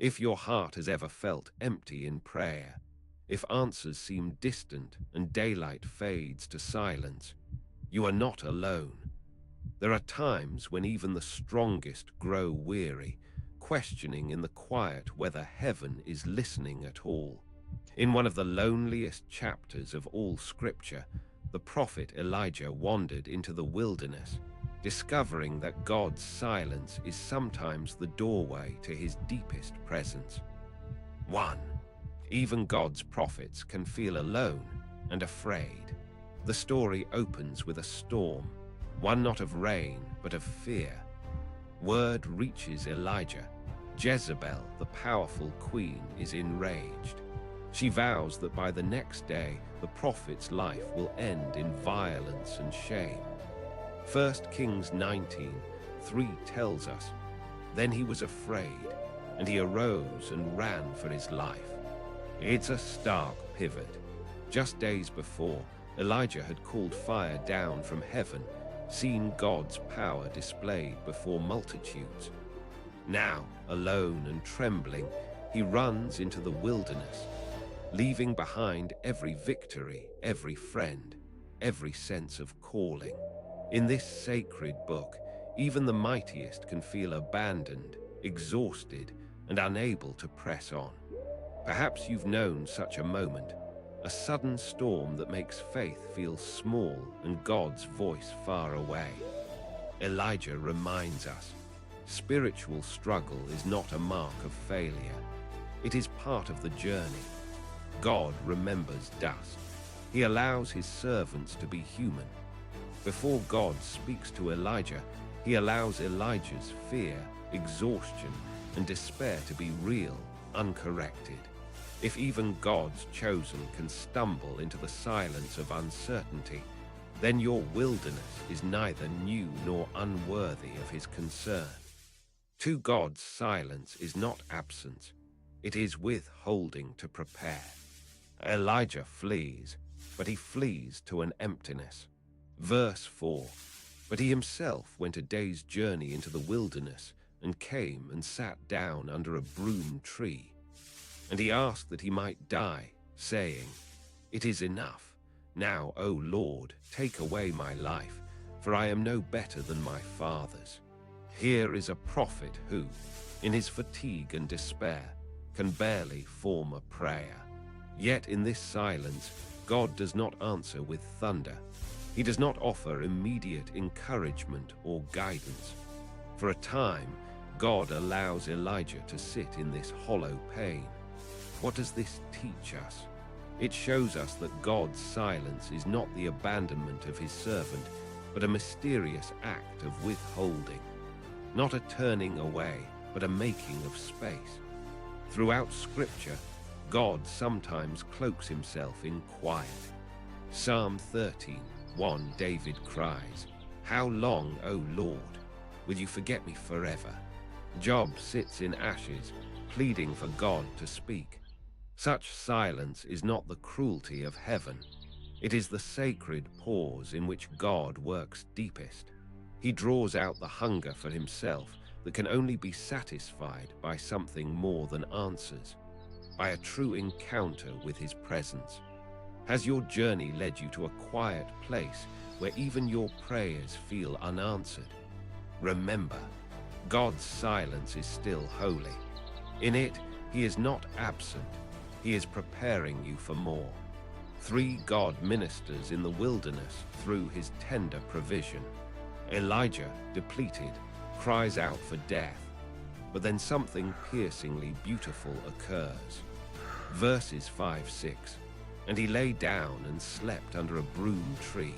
If your heart has ever felt empty in prayer, if answers seem distant and daylight fades to silence, you are not alone. There are times when even the strongest grow weary, questioning in the quiet whether heaven is listening at all. In one of the loneliest chapters of all Scripture, the prophet Elijah wandered into the wilderness, discovering that God's silence is sometimes the doorway to his deepest presence. 1. Even God's prophets can feel alone and afraid. The story opens with a storm, one not of rain but of fear. Word reaches Elijah. Jezebel, the powerful queen, is enraged. She vows that by the next day, the prophet's life will end in violence and shame. 1 Kings 19:3 tells us, "Then he was afraid, and he arose and ran for his life." It's a stark pivot. Just days before, Elijah had called fire down from heaven, seen God's power displayed before multitudes. Now, alone and trembling, he runs into the wilderness, leaving behind every victory, every friend, every sense of calling. In this sacred book, even the mightiest can feel abandoned, exhausted, and unable to press on. Perhaps you've known such a moment, a sudden storm that makes faith feel small and God's voice far away. Elijah reminds us, spiritual struggle is not a mark of failure. It is part of the journey. God remembers dust. He allows his servants to be human. Before God speaks to Elijah, he allows Elijah's fear, exhaustion, and despair to be real, uncorrected. If even God's chosen can stumble into the silence of uncertainty, then your wilderness is neither new nor unworthy of his concern. To God's silence is not absence, it is withholding to prepare. Elijah flees, but he flees to an emptiness. Verse 4, "But he himself went a day's journey into the wilderness and came and sat down under a broom tree. And he asked that he might die, saying, 'It is enough. Now, O Lord, take away my life, for I am no better than my fathers.'" Here is a prophet who, in his fatigue and despair, can barely form a prayer. Yet in this silence, God does not answer with thunder. He does not offer immediate encouragement or guidance. For a time, God allows Elijah to sit in this hollow pain. What does this teach us? It shows us that God's silence is not the abandonment of his servant, but a mysterious act of withholding. Not a turning away, but a making of space. Throughout Scripture, God sometimes cloaks himself in quiet. Psalm 13:1, David cries, "How long, O Lord, will you forget me forever?" Job sits in ashes, pleading for God to speak. Such silence is not the cruelty of heaven. It is the sacred pause in which God works deepest. He draws out the hunger for himself that can only be satisfied by something more than answers, by a true encounter with his presence. Has your journey led you to a quiet place where even your prayers feel unanswered? Remember, God's silence is still holy. In it, he is not absent. He is preparing you for more. 3. God ministers in the wilderness through his tender provision. Elijah, depleted, cries out for death, but then something piercingly beautiful occurs. Verses 5-6, "And he lay down and slept under a broom tree,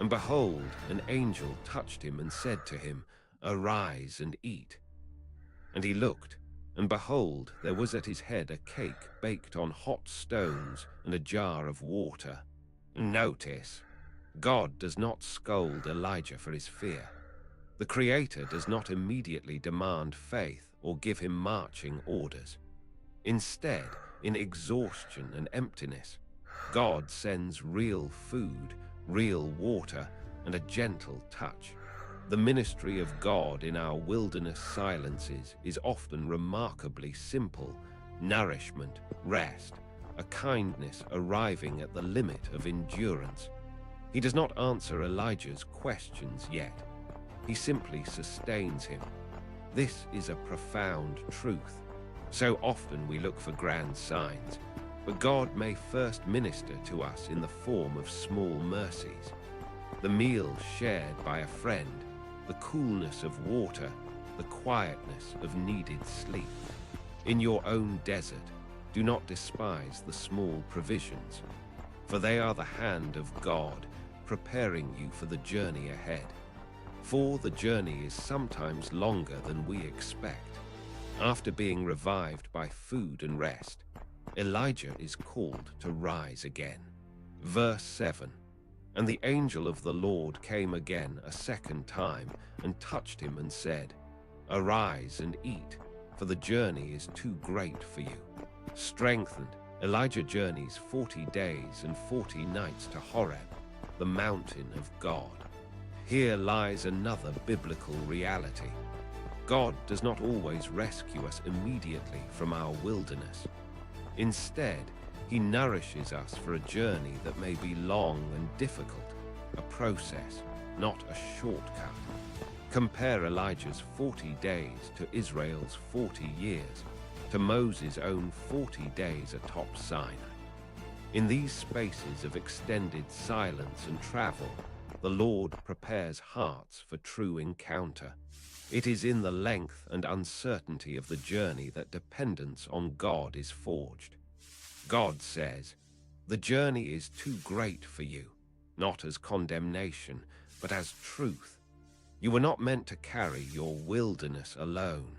and behold, an angel touched him and said to him, 'Arise and eat.' And he looked, and behold, there was at his head a cake baked on hot stones and a jar of water." Notice, God does not scold Elijah for his fear. The Creator does not immediately demand faith or give him marching orders. Instead, in exhaustion and emptiness, God sends real food, real water, and a gentle touch. The ministry of God in our wilderness silences is often remarkably simple: nourishment, rest, a kindness arriving at the limit of endurance. He does not answer Elijah's questions yet. He simply sustains him. This is a profound truth. So often we look for grand signs, but God may first minister to us in the form of small mercies. The meal shared by a friend, the coolness of water, the quietness of needed sleep. In your own desert, do not despise the small provisions, for they are the hand of God preparing you for the journey ahead. For the journey is sometimes longer than we expect. After being revived by food and rest, Elijah is called to rise again. Verse 7. And the angel of the Lord came again a second time and touched him and said, Arise and eat, for the journey is too great for you. Strengthened, Elijah journeys 40 days and 40 nights to Horeb, the mountain of God. Here lies another biblical reality. God does not always rescue us immediately from our wilderness. Instead, He nourishes us for a journey that may be long and difficult, a process, not a shortcut. Compare Elijah's 40 days to Israel's 40 years, to Moses' own 40 days atop Sinai. In these spaces of extended silence and travel, the Lord prepares hearts for true encounter. It is in the length and uncertainty of the journey that dependence on God is forged. God says, "The journey is too great for you," not as condemnation, but as truth. You were not meant to carry your wilderness alone.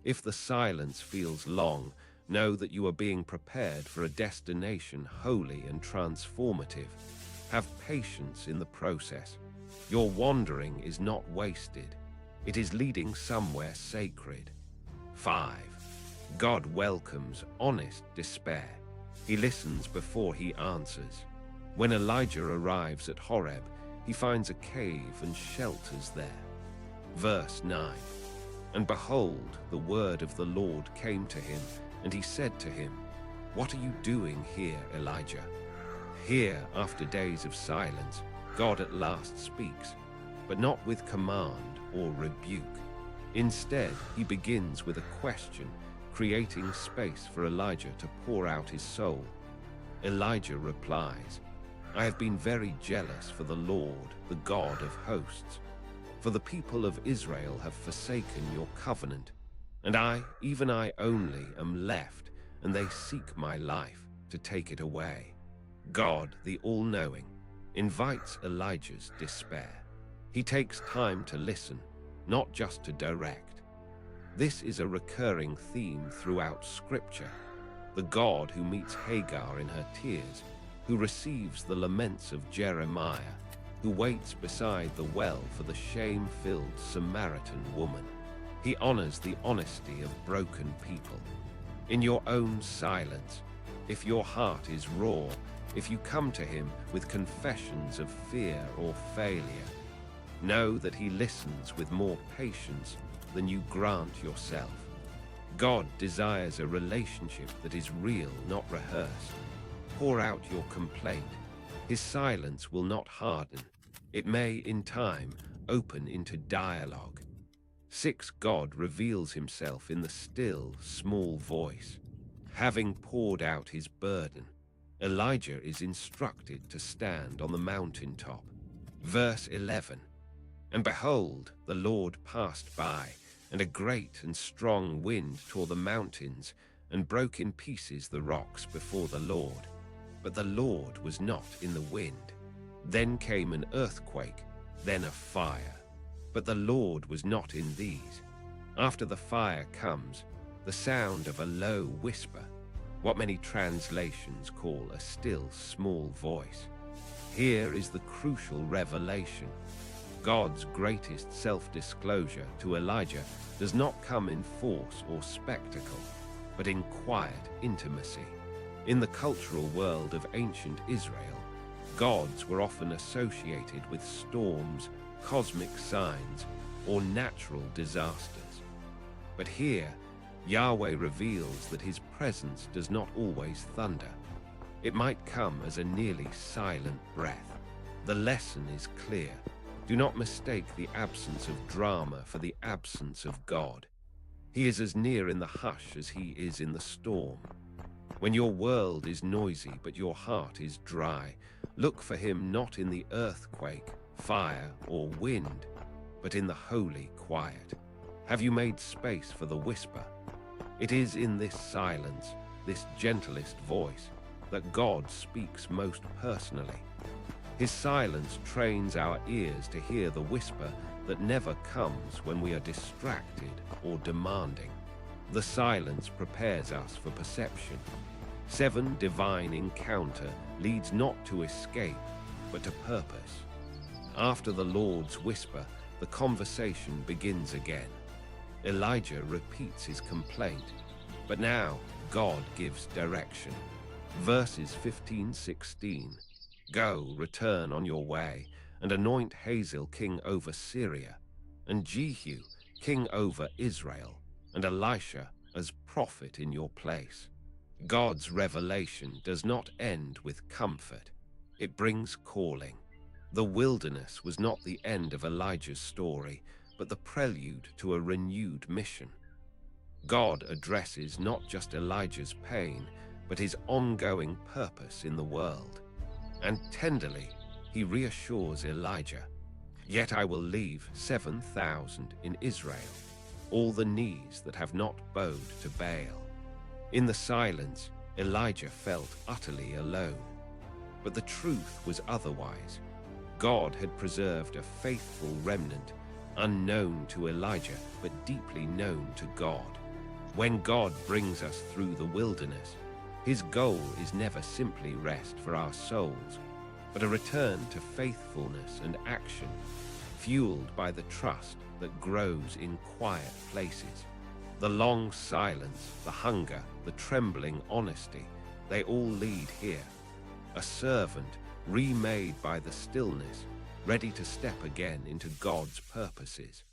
If the silence feels long, know that you are being prepared for a destination holy and transformative. Have patience in the process. Your wandering is not wasted. It is leading somewhere sacred. 5. God welcomes honest despair. He listens before he answers. When Elijah arrives at Horeb, he finds a cave and shelters there. Verse 9. And behold, the word of the Lord came to him, and he said to him, "What are you doing here, Elijah?" Here, after days of silence, God at last speaks, but not with command or rebuke. Instead, he begins with a question, creating space for Elijah to pour out his soul. Elijah replies, "I have been very jealous for the Lord, the God of hosts. For the people of Israel have forsaken your covenant, and I, even I only, am left, and they seek my life to take it away." God, the all-knowing, invites Elijah's despair. He takes time to listen, not just to direct. This is a recurring theme throughout Scripture. The God who meets Hagar in her tears, who receives the laments of Jeremiah, who waits beside the well for the shame-filled Samaritan woman. He honors the honesty of broken people. In your own silence, if your heart is raw, if you come to him with confessions of fear or failure, know that he listens with more patience than you grant yourself. God desires a relationship that is real, not rehearsed. Pour out your complaint. His silence will not harden. It may, in time, open into dialogue. 6. God reveals himself in the still, small voice. Having poured out his burden, Elijah is instructed to stand on the mountaintop. Verse 11. And behold, the Lord passed by, and a great and strong wind tore the mountains and broke in pieces the rocks before the Lord. But the Lord was not in the wind. Then came an earthquake, then a fire. But the Lord was not in these. After the fire comes the sound of a low whisper, what many translations call a still small voice. Here is the crucial revelation. God's greatest self-disclosure to Elijah does not come in force or spectacle, but in quiet intimacy. In the cultural world of ancient Israel, gods were often associated with storms, cosmic signs, or natural disasters. But here, Yahweh reveals that his presence does not always thunder. It might come as a nearly silent breath. The lesson is clear. Do not mistake the absence of drama for the absence of God. He is as near in the hush as he is in the storm. When your world is noisy but your heart is dry, look for him not in the earthquake, fire, or wind, but in the holy quiet. Have you made space for the whisper? It is in this silence, this gentlest voice, that God speaks most personally. His silence trains our ears to hear the whisper that never comes when we are distracted or demanding. The silence prepares us for perception. 7 divine encounter leads not to escape, but to purpose. After the Lord's whisper, the conversation begins again. Elijah repeats his complaint, but now God gives direction. Verses 15-16. Go, return on your way, and anoint Hazael king over Syria, and Jehu king over Israel, and Elisha as prophet in your place. God's revelation does not end with comfort. It brings calling. The wilderness was not the end of Elijah's story, but the prelude to a renewed mission. God addresses not just Elijah's pain, but his ongoing purpose in the world. And tenderly, he reassures Elijah, "Yet I will leave 7,000 in Israel, all the knees that have not bowed to Baal." In the silence, Elijah felt utterly alone. But the truth was otherwise. God had preserved a faithful remnant, unknown to Elijah, but deeply known to God. When God brings us through the wilderness, his goal is never simply rest for our souls, but a return to faithfulness and action, fueled by the trust that grows in quiet places. The long silence, the hunger, the trembling honesty, they all lead here. A servant remade by the stillness, ready to step again into God's purposes.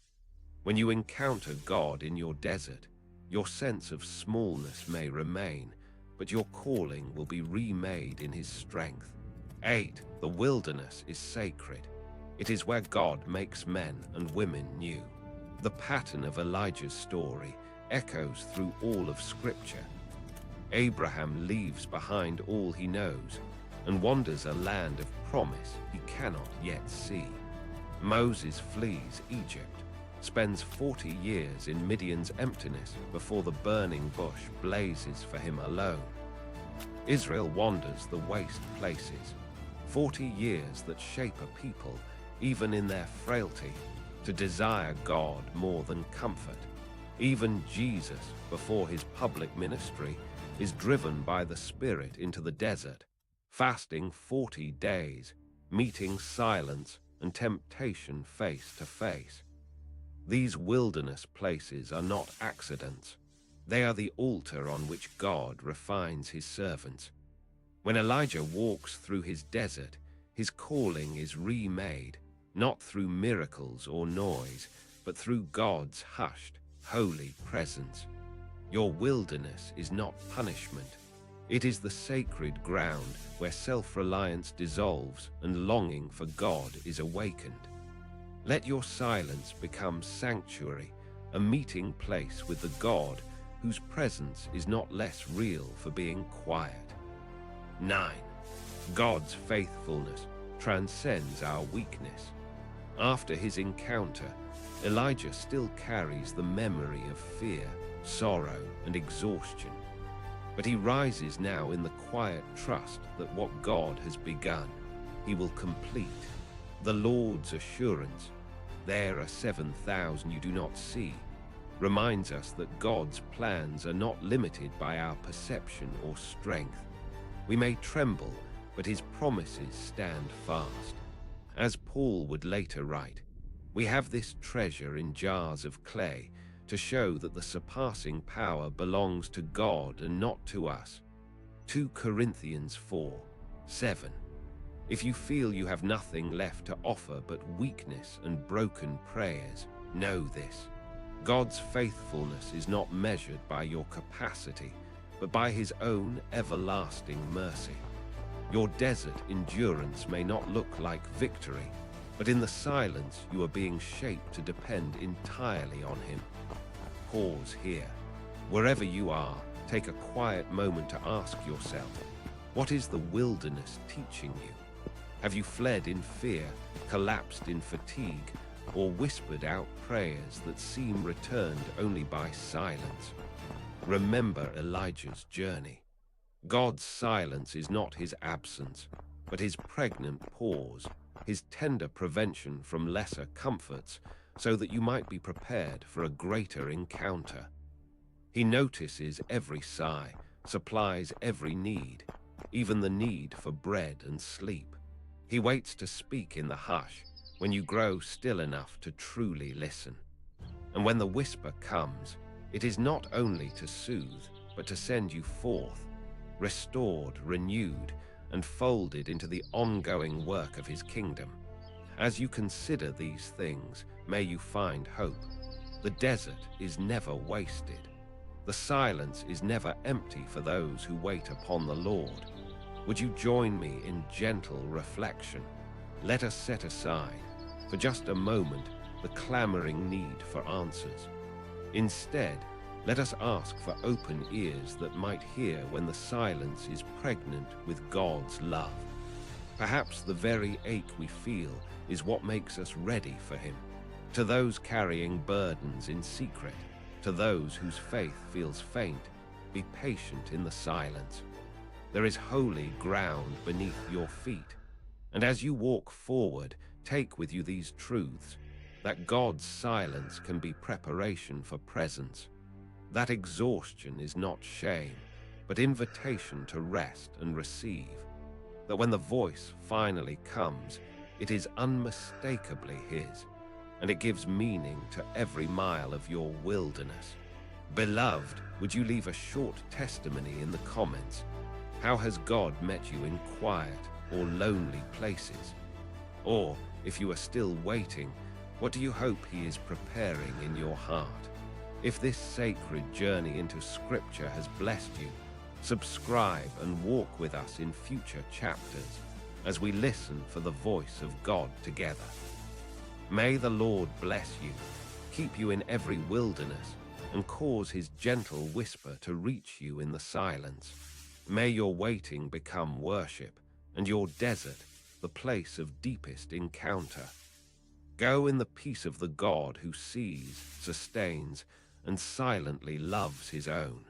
When you encounter God in your desert, your sense of smallness may remain, but your calling will be remade in his strength. 8. The wilderness is sacred. It is where God makes men and women new. The pattern of Elijah's story echoes through all of Scripture. Abraham leaves behind all he knows and wanders a land of promise he cannot yet see. Moses flees Egypt, spends 40 years in Midian's emptiness before the burning bush blazes for him alone. Israel wanders the waste places, 40 years that shape a people, even in their frailty, to desire God more than comfort. Even Jesus, before his public ministry, is driven by the Spirit into the desert, fasting 40 days, meeting silence and temptation face to face. These wilderness places are not accidents. They are the altar on which God refines his servants. When Elijah walks through his desert, his calling is remade, not through miracles or noise, but through God's hushed, holy presence. Your wilderness is not punishment. It is the sacred ground where self-reliance dissolves and longing for God is awakened. Let your silence become sanctuary, a meeting place with the God whose presence is not less real for being quiet. 9. God's faithfulness transcends our weakness. After his encounter, Elijah still carries the memory of fear, sorrow, and exhaustion. But he rises now in the quiet trust that what God has begun, he will complete. The Lord's assurance, "There are 7,000 you do not see," reminds us that God's plans are not limited by our perception or strength. We may tremble, but his promises stand fast. As Paul would later write, "We have this treasure in jars of clay to show that the surpassing power belongs to God and not to us." 2 Corinthians 4:7. If you feel you have nothing left to offer but weakness and broken prayers, Know this: God's faithfulness is not measured by your capacity, but by his own everlasting mercy. Your desert endurance may not look like victory, but in the silence you are being shaped to depend entirely on him. Pause here. Wherever you are, take a quiet moment to ask yourself, what is the wilderness teaching you? Have you fled in fear, collapsed in fatigue, or whispered out prayers that seem returned only by silence? Remember Elijah's journey. God's silence is not his absence, but his pregnant pause, his tender prevention from lesser comforts, so that you might be prepared for a greater encounter. He notices every sigh, supplies every need, even the need for bread and sleep. He waits to speak in the hush, when you grow still enough to truly listen. And when the whisper comes, it is not only to soothe, but to send you forth, restored, renewed, and folded into the ongoing work of his kingdom. As you consider these things, may you find hope. The desert is never wasted. The silence is never empty for those who wait upon the Lord. Would you join me in gentle reflection? Let us set aside, for just a moment, the clamoring need for answers. Instead, let us ask for open ears that might hear when the silence is pregnant with God's love. Perhaps the very ache we feel is what makes us ready for him. To those carrying burdens in secret, to those whose faith feels faint, be patient in the silence. There is holy ground beneath your feet, and as you walk forward, take with you these truths, that God's silence can be preparation for presence. That exhaustion is not shame, but invitation to rest and receive. That when the voice finally comes, it is unmistakably his, and it gives meaning to every mile of your wilderness. Beloved, would you leave a short testimony in the comments? How has God met you in quiet or lonely places? Or, if you are still waiting, what do you hope he is preparing in your heart? If this sacred journey into Scripture has blessed you, subscribe and walk with us in future chapters as we listen for the voice of God together. May the Lord bless you, keep you in every wilderness, and cause his gentle whisper to reach you in the silence. May your waiting become worship, and your desert the place of deepest encounter. Go in the peace of the God who sees, sustains, and silently loves his own.